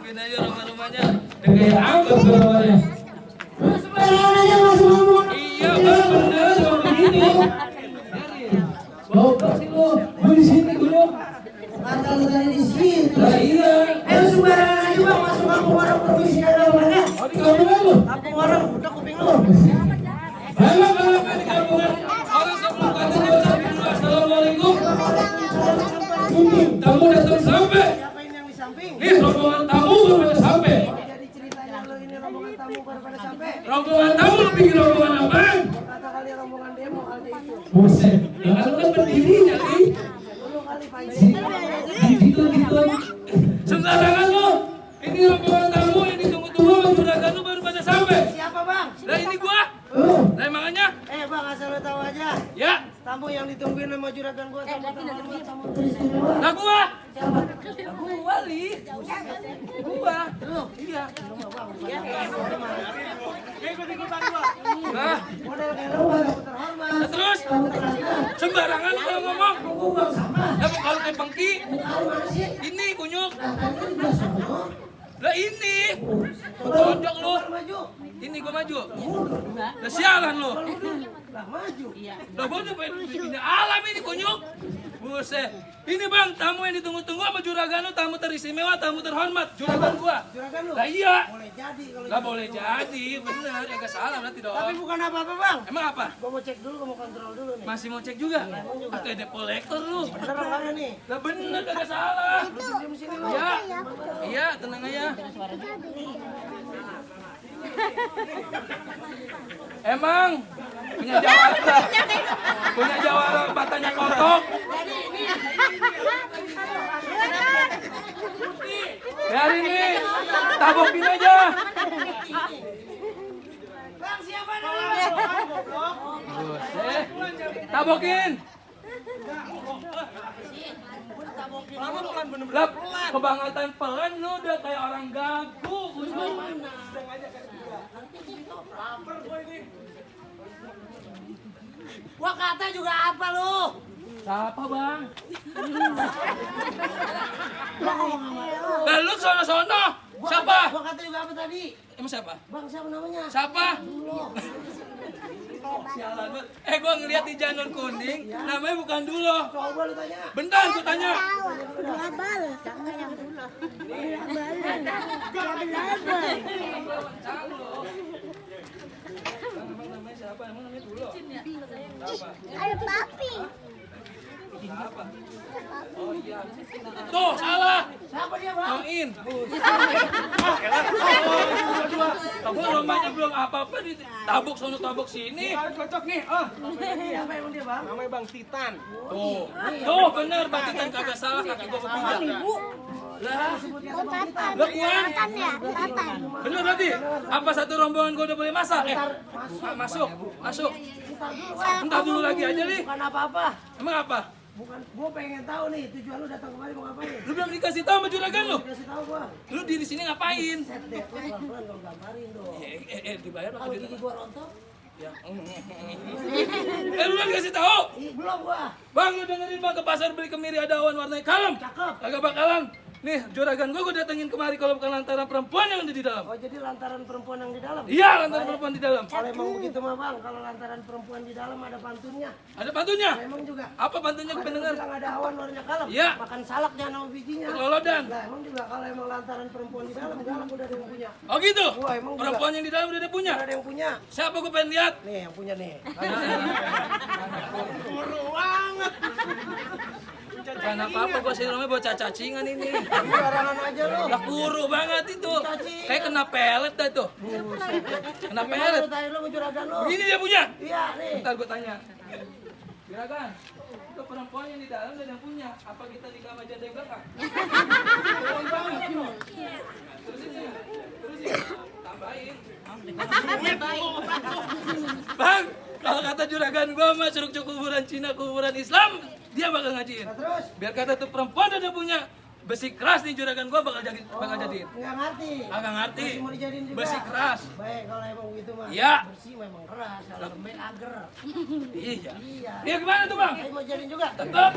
Tungguin aja rumah-rumahnya. Kayak angkot rumahnya. Sembarangan aja masuk ngomong. Iya, benar dong begini. Bawa sih lo. Gue di sini gue. Kata lu tadi di situ. Lah iya. Sembarangan aja bang masuk kampung orang provinsi ada mana? Oh di kampungan lo. Kampung orang udah kuping lu. Halo di kampungan. Orang sebelum kata dia ucapin dulu assalamualaikum. Tamu datang sampai. Siapa ini yang di samping? Nih rombongan tamu baru pada sampai. Jadi ceritanya lu ini rombongan tamu baru pada sampai. Rombongan tamu lu pikir rombongan apaan? Kata kali rombongan demo kali itu. Buset. Lah lu kan berdiri jadi. Dulu kali Pak Isi. Gitu. Sembarangan lo. Ini rombongan tamu yang ditunggu-tunggu sama juragan lu baru pada sampai. Siapa bang? Lah ini gua. Lah makanya. Bang asal lu tahu aja. Ya. Tamu yang ditungguin sama juragan gua tamu terhormat tamu teristimewa. Lah gua. Siapa? Gua li. Gua. Iya. Ikut-ikutan gua. Nah, Model kayak lu tamu terhormat. terus sembarangan kalau ngomong. Lah kalau kayak pengki. Ini kunyuk. Lah ini. Tonjok lu. Maju. Ini gua maju. Lah sialan lu. Lah maju. Lah gua udah pengen bikin alam ini kunyuk. Buset. Ini bang, tamu yang ditunggu-tunggu sama juragan lu, tamu teristimewa, tamu terhormat. Juragan gua. Juragan lu. Lah iya. Boleh jadi kalau Lah gitu. boleh jadi, bener. Agak salah berarti dong. Tapi bukan apa-apa bang. Emang apa? Gua mau cek dulu, gua mau kontrol dulu nih. Masih mau cek juga? Atau ada kolektor lu? Bener enggak nih? Lah bener, kagak salah. Diam sini lu. Iya, iya, tenang aja. Emang punya jawara matanya kotok. Biar ini tabokin aja. Bang siapa namanya? Tabokin. Lah, kebangetan pelan lu udah kayak orang gagu. Gua kata juga apa lu? Siapa bang? Gua ngomong sama lu. Lah lu sono-sono. Siapa? Gua kata juga apa tadi? Emang siapa? Bang siapa namanya? Siapa? Lu. Sialan banget. Gua ngeliat di janur kuning, namanya bukan Dulo. Coba lu tanya. Bentar, gua tanya. Emang namanya siapa? Emang namanya Dulo? Ada papi. Siapa? Oh iya. Tuh, salah. Siapa dia bang? Main. Gua rumahnya belum apa-apa ditabuk sono tabuk sini. Cocok nih, Siapa emang dia bang? namanya Bang Titan. Tuh bener, Pak Titan kagak salah, kakak gua kepinjak. Lah, Oh, Tatan. Lah, Wan. Tatan ya? Tatan. bener berarti? Apa satu rombongan gua udah boleh masak? Masuk. Entar dulu lagi aja nih. Bukan apa-apa. Emang apa? Bukan, gua pengen tahu nih tujuan lu datang kemari mau ngapain? Lu belum dikasih tahu sama juragan lu? Kasih tahu gua. Lu di sini ngapain? Set deh, lu pelan-pelan dong gambarin dong. Dibayar pakai Kalau duit gigi apa? gua rontok, Ya. Lu belum dikasih tahu? belum gua. Bang, lu dengerin bang, ke pasar beli kemiri ada awan warnanya kalem. Cakep. Kagak bakalan. Nih, juragan gua datengin kemari kalau bukan lantaran perempuan yang ada di dalam. Oh jadi lantaran perempuan yang di dalam? Iya, lantaran perempuan di dalam. Kalau emang begitu mah bang, kalau lantaran perempuan di dalam ada pantunnya. Ada pantunnya? Emang juga. Apa pantunnya gue pendengar? Bilang ada awan warnanya kalem. Iya. Makan salaknya sama bijinya. Kelolodan. Lah emang juga kalau emang lantaran perempuan di dalam, galak udah ada yang punya. Oh gitu? Wah, emang juga. Perempuan yang di dalam udah ada punya? Udah ada yang punya. Siapa gue pengen lihat? Nih yang punya nih. Kan apa-apa gue sih namanya buat cacingan ini. Barangan aja lu. Lah kuru banget itu. Kayak kena pelet dah tuh. Kena pelet. Lu tanya lu mau juragan lu. Ini dia punya. Iya nih. Ntar gue tanya. Juragan, itu perempuan yang di dalam dan yang punya. Apa kita di kamar janda yang belakang? Terusin. Tambahin. Bang, kalau kata juragan gua mah suruh kuburan Cina, kuburan Islam, dia bakal ngajiin. Nah, terus Biar kata tuh perempuan ada punya, Besi keras nih juragan gua bakal jadiin. Nggak ngerti. Agak ngerti. Masih mau dijadiin juga. Besi keras. Baik, kalau emang begitu mah. Iya. Bersih memang keras, kalau lembek ager. Iya. Iya. Dia gimana tuh bang? Saya mau jadiin juga. Tetap.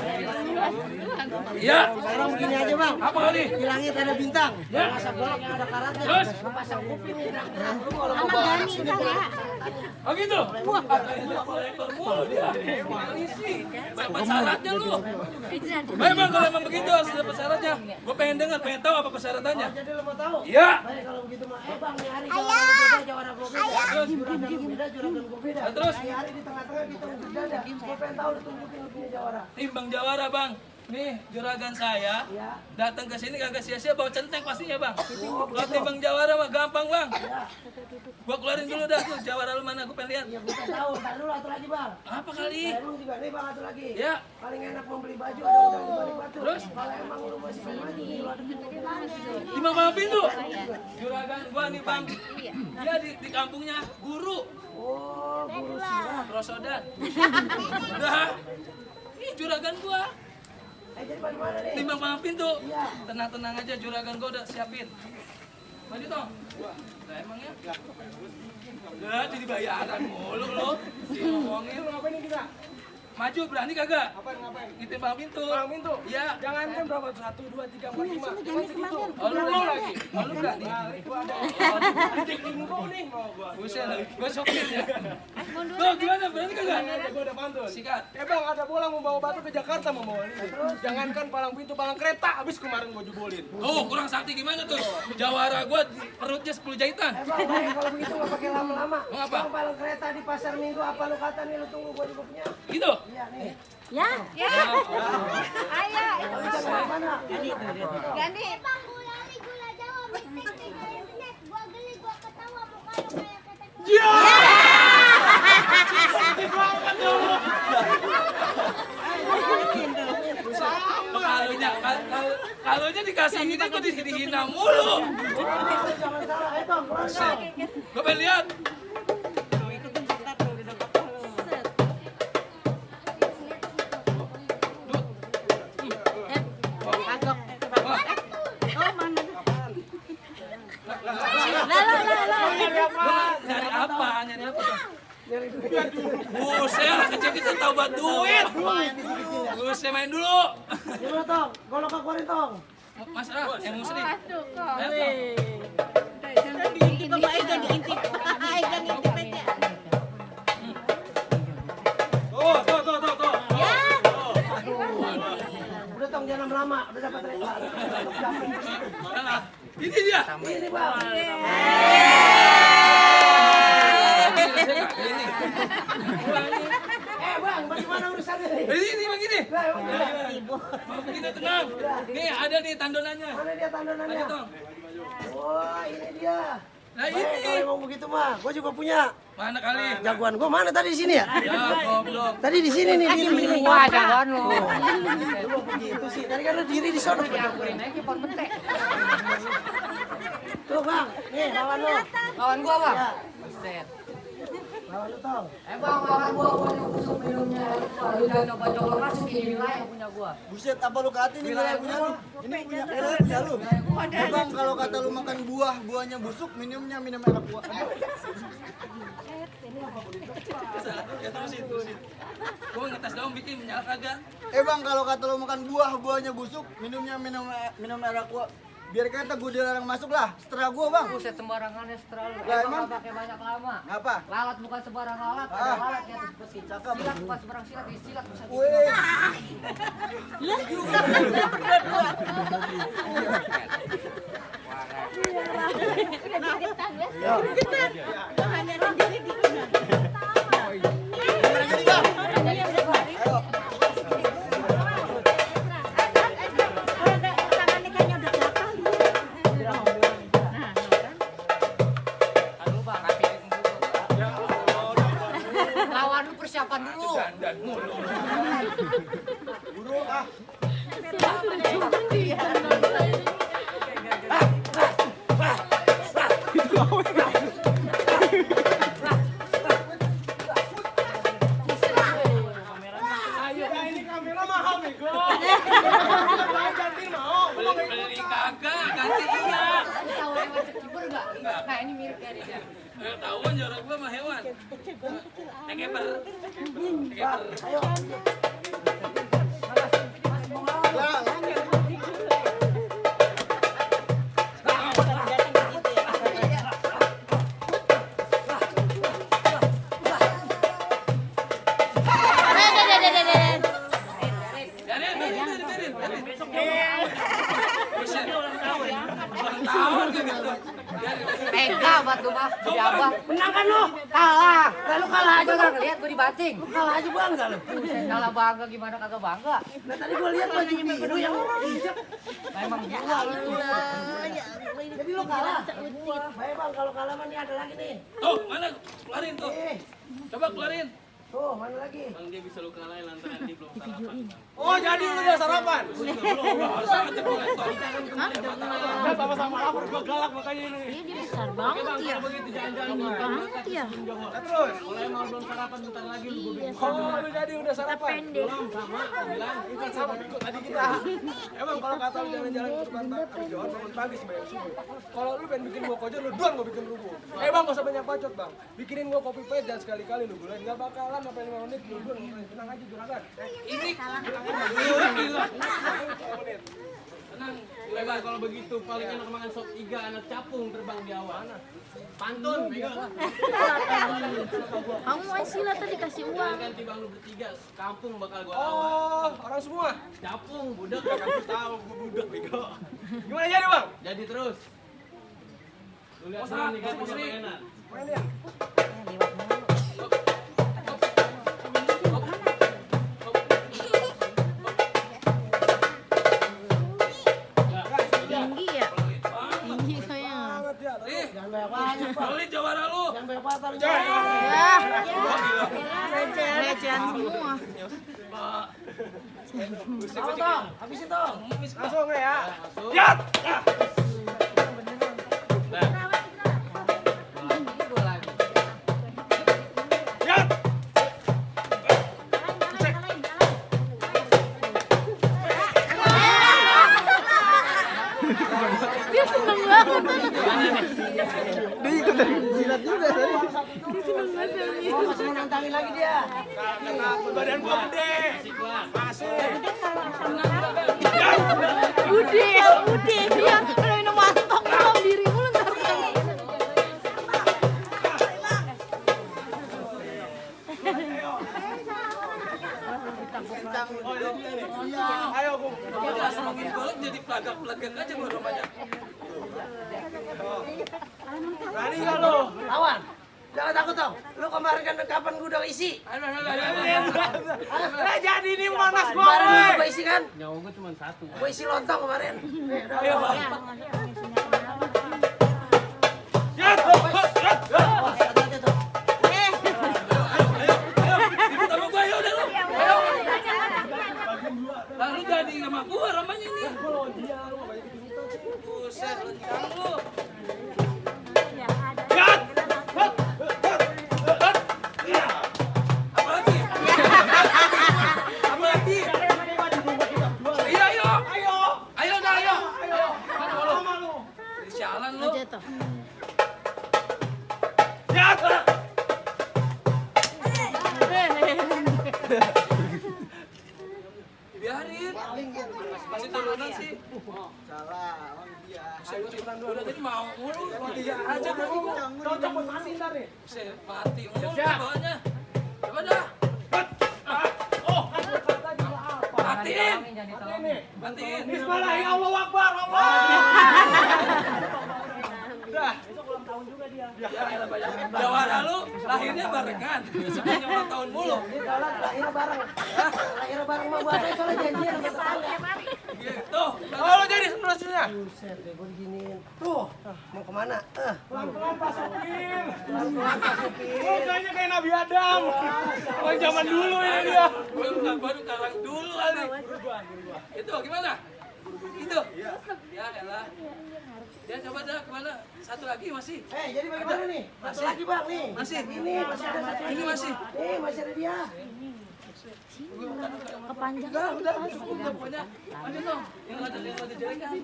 Iya. Sekarang begini aja bang. Apa kali? Di langit ada bintang. Ya. Pasang golok yang ada karatnya. Terus? Lu pasang kuping nih. Lu kalau mau Sama bawa Gani kan ya. Oh gitu? Wah, kolektor mulu dia. Isi. Berapa syaratnya lu? Baik bang, kalau emang begitu harus ada syaratnya. Gue pengen dengar, pengen tahu apa persyaratannya. jadi lu mau tahu? Iya. Baik kalau begitu mah. Bang, nih hari jawara gua beda. Terus juragan gua beda, juragan gua beda. Terus? Nih hari di tengah-tengah kita beda. Gua pengen tahu ditunjukin lu punya jawara. Timbang jawara bang. Nih juragan saya Ya. datang ke sini kagak sia-sia bawa centeng pastinya bang. Kalau timbang jawara mah gampang bang. Gua keluarin dulu dah tuh jawara lu mana, gua pengen lihat. Ya gua pengen tahu, ntar dulu atu lagi bang. Apa kali? Saya lu juga nih bang atu lagi. Ya. Paling enak membeli baju ada udah di balik batu. Terus? Kalau emang lu masih mau maju nih lu ada pintu. Timbang mana pintu? Juragan gua nih bang. Dia di kampungnya guru. Oh, guru silat. Rosodan. Udah. Ih juragan gua. Jadi bagaimana nih? Timbang mana pintu? Iya. Tenang-tenang aja juragan gua udah siapin. Maju tong. Nah emangnya? Udah jadi bayaran mulu lu. Ngomongin lu ngapain nih kita? Maju berani kagak? Ngapain? Ngintip palang pintu. Palang pintu? Iya. Jangan kan berapa? 1, 2, 3, 4, 5. Cuma segitu. Oh lu berani lagi? Oh lu berani? Gua ada. Dik lingko nih mau gua. Buset lagi. Gua sopir ya. Tuh gimana? Berani kagak? Gua udah pantun. Sikat. Bang, ada bola mau bawa batu ke Jakarta mau bawa ini. Jangankan palang pintu, palang kereta habis kemarin gua jebolin. Oh kurang sakti gimana tuh? Jawara gua di perutnya 10 jahitan. Bang, baik kalau begitu nggak pakai lama-lama. Mau apa? Bang, palang kereta di pasar Minggu apa lu kata nih lu tunggu gua juga punya. Gitu? Iya nih. Ya. Ya. Ayo. Jangan mana? Gani. Bang, gula Jawa, mistik di internet. Gua geli, gua ketawa muka lu kayak ketek. Kalunya dikasih ini kok dihina mulu. Jangan salah, Bang. Keluar. Gue pengen lihat. Nyari apa? Nyari apa? Buset, kecil kita tahu buat duit. Buset main dulu. Gimana, Tong? Golok ke keluarin, Tong. Mas ah, yang musri. Udah, Tong, jangan lama. Udah dapat reka. Ini dia. Ini, Bang. Ini. Bang, bagaimana urusannya nih? Ini begini. Lah, emang gila. Mau kita tenang. Nih ada nih tandonannya. Mana dia tandonannya? Ayo Tong. Wah, ini dia. Nah Baik, kalau ini. emang begitu mah, gue juga punya. Mana kali? Jagoan gue mana tadi di sini ya? Ya goblok. Tadi di sini nih diri. Wah, jagoan lu. Lu begitu sih. Tadi kan lu diri di sono. Tuh, Bang. Nih, lawan lu. Lawan gua, Bang. Ya, Buset. lawan lu, Tong. Bang, lawan gua yang busuk minumnya. Lu udah coba-coba masuk ini wilayah punya gua. Buset, apa lu kata ini wilayah punya lu? Ini punya lu. Bang, kalau kata lu makan buah, buahnya busuk, minumnya minum air buah. Ya terusin. Gua ngetes dong bikin menyala kagak. Bang, kalau kata lu makan buah, buahnya busuk, minumnya minum air aqua. Biar kata gue dilarang masuk lah, setelah gue bang. Buset sembarangannya setelah lu. Lah, Emang emang? nggak pakai banyak lama. Apa? Lalat bukan sembarang lalat, ada Ah. lalat di atas besi. Cakep. Silat bukan sembarang silat, ini silat bisa Wih, gimana jadi bang? Ayo. Aduh, Bang, rapiin dulu. Lawan lu persiapan dulu. Dan mulu. Buru ah. enggak? Nah ini mirip ya dia. Tahuan jorok gua sama hewan. Tekeber. Ayo. Enggak buat lu mah, jadi abah. Menang kan lu? Kalah. Lalu kalah aja kan lihat gua dibanting. Kalah aja bangga lu. Kalah bangga gimana kagak bangga? Nah tadi gua lihat baju biru yang injek. Memang gua lu. Jadi lu kalah. Baik bang, kalau kalah mah nih ada lagi nih. Tuh, mana? Keluarin tuh. Coba keluarin. Tuh, mana lagi? Bang dia bisa lu kalahin lantaran dia belum sarapan. Oh, jadi lu udah sarapan? Hah? Sama-sama lapar, gua galak makanya ini. Dia besar banget ya. Ini banget ya. Terus? Oh, lu jadi udah sarapan? Pendek. Ikut sama ikut tadi kita. Emang kalau kata lu jalan-jalan ke depan Johor bangun pagi sembahyang subuh. Kalau lu pengen bikin gua kojon, lu doang gua bikin rubuh. Bang, gak usah banyak bacot, Bang. Bikinin gua kopi pahit dan sekali-kali lu gulain. Gak bakalan sampai 5 menit lu doang. Tenang aja juragan. Ini gila. Tenang, Bang, kalau begitu paling enak makan sop iga anak capung terbang di awan. Pantun, pegang. Kamu main silat tadi kasih uang. Ganti bang lu bertiga, kampung bakal gua lawan. Oh, orang semua. Capung, budak. Kamu tahu gua budak bego. Gimana jadi, Bang? Jadi terus. Lu lihat dulu nih kan punya enak. Main ya. Tinggi ya? Tinggi kayaknya. Beli jawara lu. Ya. Recehan semua. Habis itu. Langsung ya. Lihat. Lihat. Dia seneng banget. Dia ikutan silat juga tadi. Dia seneng banget. Masih nantangin lagi dia. Badan gua gede. Asik. Udah. Dia udah minum mantok dalam dirimu lu ntar. Ayo, Bung. Kalau senengin gua jadi pelagak-pelagak aja gua rumahnya. Berani enggak lu? Lawan. Jangan takut dong. Lu kemarin kan kapan gua udah isi? Jadi ini monas gua. Kemarin gua isi kan? Nyawa gua cuma satu. Gua isi lontong kemarin. Ayo, Bang. Lihat. Hati-hati tuh. Ribut sama gua ya udah lu. Ayo. Lalu jadi sama gua ramanya ini. Buset, lenjang lu. Lihat. Apa lagi? Apa lagi? Iya, ayo. Ayo dah, ayo. Mana lu? Sialan lu. Jatuh. Lihat. Biarin. Masih turunan sih. Salah, orang dia. Udah tadi mau mulu. Iya aja gua. Cocok buat mati ntar nih. Buset, mati mulu bawahnya. Coba dah. Oh, kan gua kata juga apa? Matiin. Ini. Matiin. Bismillah, ya Allah Akbar, Allah. Udah, besok ulang tahun juga dia. Jawara lu lahirnya barengan. Sebenarnya ulang tahun mulu. Lahirnya bareng. Lahirnya bareng sama gua. Soalnya janjian sama tetangga. Gitu. Oh, lu jadi seterusnya. Buset deh, gua diginiin. Tuh, mau kemana? Pelan-pelan pasukin. Oh, kayaknya kayak Nabi Adam. Orang zaman dulu ini dia. Baru karang dulu kali. Itu gimana? Itu. Ya elah. Dia coba dah kemana? Satu lagi masih. Jadi bagaimana nih? Satu lagi bang nih. Masih. Ini masih ada satu. Ini masih. Masih ada dia. Kepanjang. Udah pokoknya. Maju dong. Yang ada jelek kan.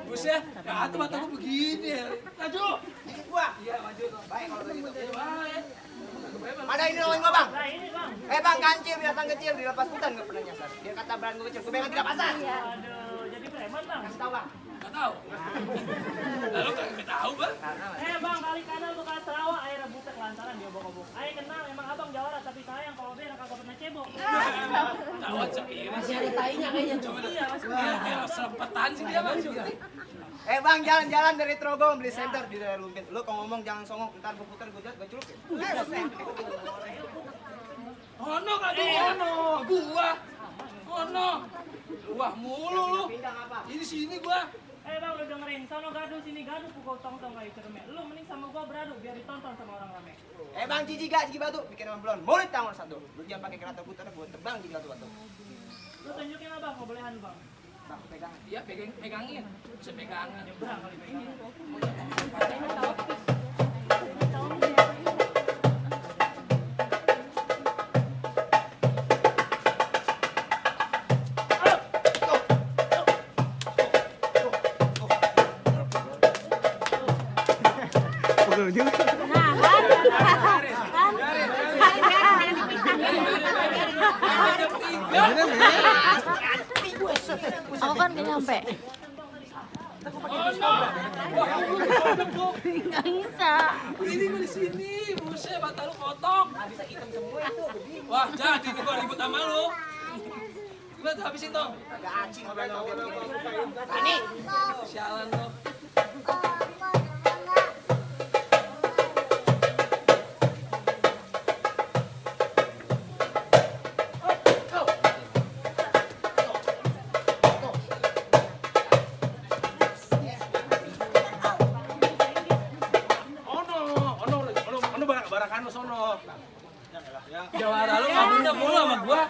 Bus ya. Ya tuh mata gua begini. Maju. Dikit gua. Iya, maju. Baik kalau begitu. Baik. Mana ini lawan gua, Bang? Bang, kancil binatang kecil dilepas hutan enggak pernah nyasar. Dia kata beran gua kecil, gua pengen tidak pasar. Aduh, jadi preman bang. Kasih tahu, Bang. Enggak tahu. Lalu kagak tahu, Bang. Bang, kali kanan Bekasi Sarawak air rebutan lantaran dia obok-obok. Ayo kenal, emang abang jawara tapi sayang kalau dia kagak pernah cebok. Tahu cekir. Masih ada tainya kayaknya. Iya, masih Kayak serempetan sih dia, Bang. Bang, jalan-jalan dari Trogong beli center di daerah Lumpit. Lu kalau ngomong jangan songong, ntar gua putar gua culuk ya. Ono kan tuh, ono. Ono. Wah, mulu lu. Ini sini gua. bang, lu dengerin, sono gaduh sini gaduh pukul tong-tong kayak cermek. Lu mending sama gua beradu biar ditonton sama orang rame. Bang, Cici batu, bikin sama belon. Mulut tanggal satu. Lu jangan pakai kereta putar, gua tebang Cici batu. Lu tunjukin abang, mau bolehan lu bang. Bang, pegangan. Iya, pegangin. Bisa pegangan. Nyebrang kali pegangin. Aku kan gak nyampe. Gak bisa. Ini gua di sini, buset, mata lu kotok. Wah, jadi nih gua ribut sama lu. Gimana tuh habisin dong? Agak acing ngobrol begini. Ini. Sialan lu. Barakan lu sono. Jawara lu ngomongnya mulu sama gua.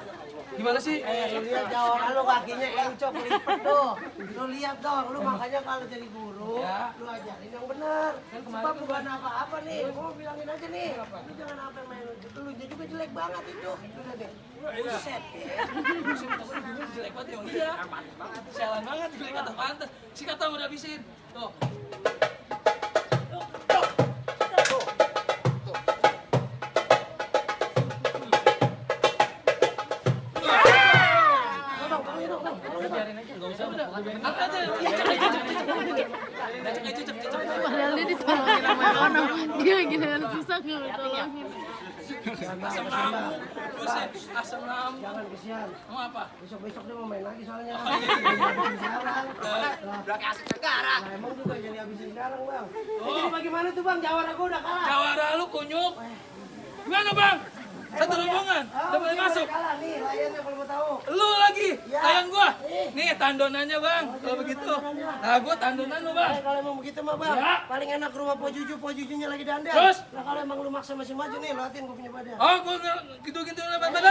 Gimana sih? Lu lihat jawara lu kakinya encok lipet tuh. Lu lihat dong, lu makanya kalau jadi guru, lu ajarin yang benar. Sebab bukan apa-apa nih. Gua bilangin aja nih. Lu jangan apa main lu juga jelek banget itu. Udah deh. Buset. Jelek banget yang iya. Sialan banget, jelek kata pantas. Si kata udah habisin. Tuh. Padahal dia ditolongin sama Rono. Dia gila susah nggak ditolongin. Asam lambung. Buset, asam lambung. Jangan kesian. Mau apa? Besok-besok dia mau main lagi soalnya. Belakang asik negara. Nah, emang juga jadi habisin sekarang, Bang. Jadi bagaimana tuh, Bang? Jawara gua udah kalah. Jawara lu kunyuk. Gimana, Bang? Satu rombongan, udah boleh masuk. Kalah nih, layannya kalau mau tahu. Lu lagi, layan gua. Nih tandonannya, Bang. Kalau begitu. Nah, gua tandonan lu, Bang. Kalau emang begitu mah, Bang. Ya. Paling enak ke rumah Po Jujunya lagi dandan. Terus? Nah, kalau emang lu maksa masih maju nih, latihan gua punya badan. Oh, gua gitu-gitu badan.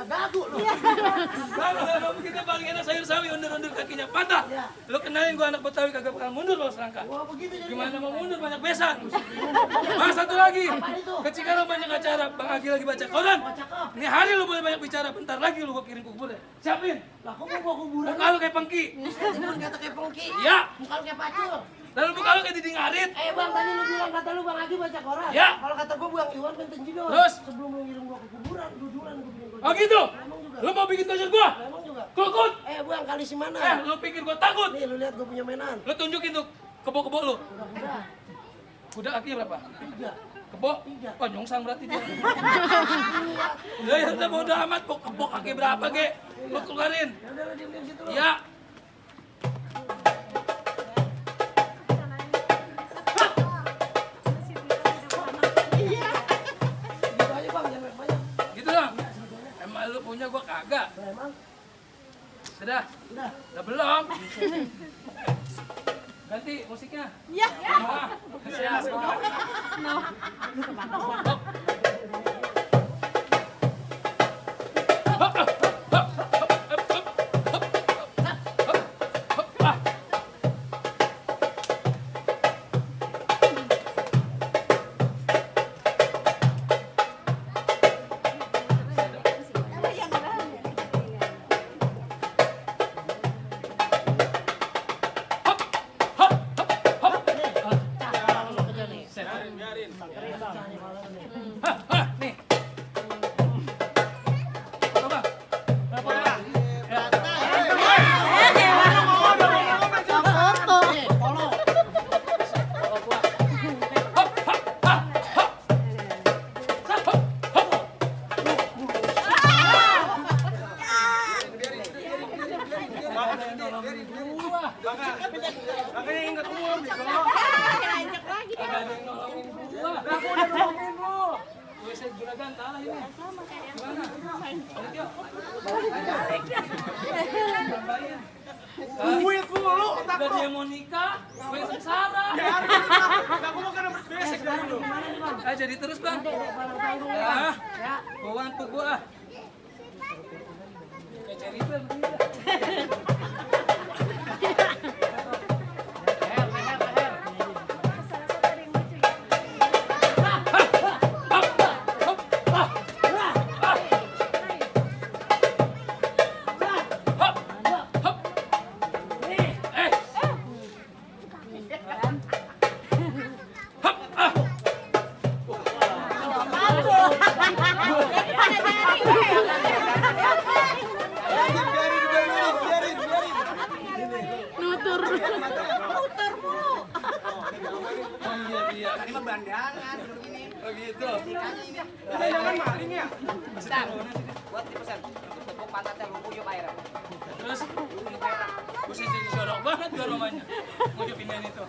Gagu lu. Kalau begitu paling enak sayur sawi undur-undur kakinya patah. Lu kenalin gua anak Betawi kagak bakal mundur kalau selangkah. Wah, begitu jadi. Gimana mau mundur banyak besan. Mas satu lagi. Ke Cikarang banyak acara. Bang Agi lagi baca koran. Ini hari lu boleh banyak bicara. Bentar lagi lu gua kirim ke kuburan. Siapin. Lah, kok gua kuburan? Muka lu kayak pengki. Jangan kata kayak pengki. Ya. Muka lu kayak pacul. Lalu muka lu kayak diding arit. Bang, tadi lu bilang kata lu Bang Agi baca koran. Ya. Kalau kata gua Bang Iwan kan tenjidor. Terus? Sebelum lu ngirim gua ke kuburan, dudulan gua bikin Oh gitu? Lu mau bikin toser gua? Emang juga. Kukut? Bang, kali si mana? Lu pikir gua takut? Nih, lu lihat gua punya mainan. Lu tunjukin tuh kebo-kebo lu. Udah. Kuda kakinya berapa? 3. Kebo? Oh, nyongsang berarti dia. Ya udah bodo amat, kebo kaki berapa, Ge? Lu keluarin. Ya udah, lu diam-diam situ lu. Ya. Gitu aja Bang, jangan banyak. Gitu dong. Emang lu punya gua kagak. Nah, emang Sudah? udah. Udah belum? Ganti musiknya. Ya. ada yang nolongin gua. Makanya ingat umur nih, kalau Lanjut lagi. Ada yang nolongin gua. aku udah nolongin lu. Gue saya juragan kalah ini. Gimana? Balik yuk. Tambahin. Duit mulu, otak Udah lu. dia mau nikah, gue yang sengsara. Aku lu kan basic dari lu. Jadi terus bang. Ya, bawa untuk gua. Kayak cari bang. Nutur. Oh iya iya. Tadi mah bandangan, duduk ini. Oh gitu. Kita jangan maling ya. Bentar, buat dipesan. Tepuk pantatnya lu kuyup air. Terus, gue jadi jorok banget gua rumahnya. Mau pindahin itu.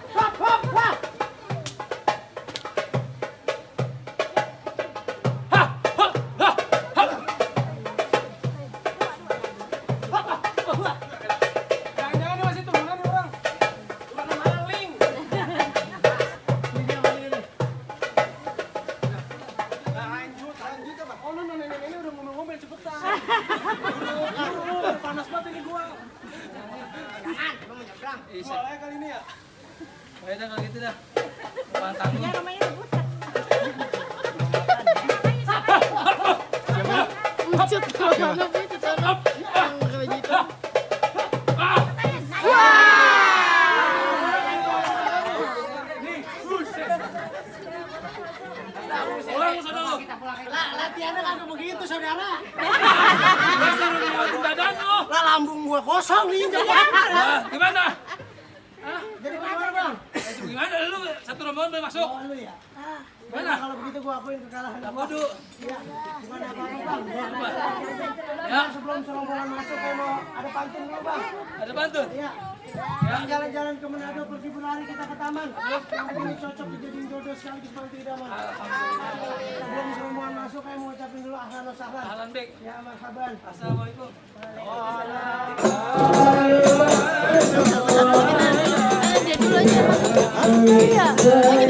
Jangan-jangan dia masih turunan nih orang. Turunan maling. Lanjut apa? Oh, nenek ini udah ngomel-ngomel cepetan. Buru, panas banget ini gua. Jangan, lu mau nyebrang. Soalnya kali ini ya. Oh ya udah kalau gitu dah. Pantang lu. Ucut kalau mana ucut sana. Kayak gitu. Pulang sana lu. Latihannya kagak begitu, saudara. Dasar lu ngeliatin badan lu. Lah lambung gua kosong nih. Nah, gimana? Jadi gimana, Bang? Gimana lu satu rombongan boleh masuk? Oh, lu ya. Mana? Kalau begitu gua akuin kekalahan. Waduh. Iya. Bukan apa-apa, Bang. Ya, Sebelum serombongan masuk kayak mau ada pantun dulu, Bang. ada pantun. Iya. Yang jalan-jalan ke Manado pergi berlari kita ke taman. Yang ini cocok dijadiin jodoh sekaligus bantu idaman. Sebelum serombongan masuk kayak mau ucapin dulu ahlan wa sahlan. Ahlan bek. Ya, marhaban. Assalamualaikum. Dia dulu aja. Iya.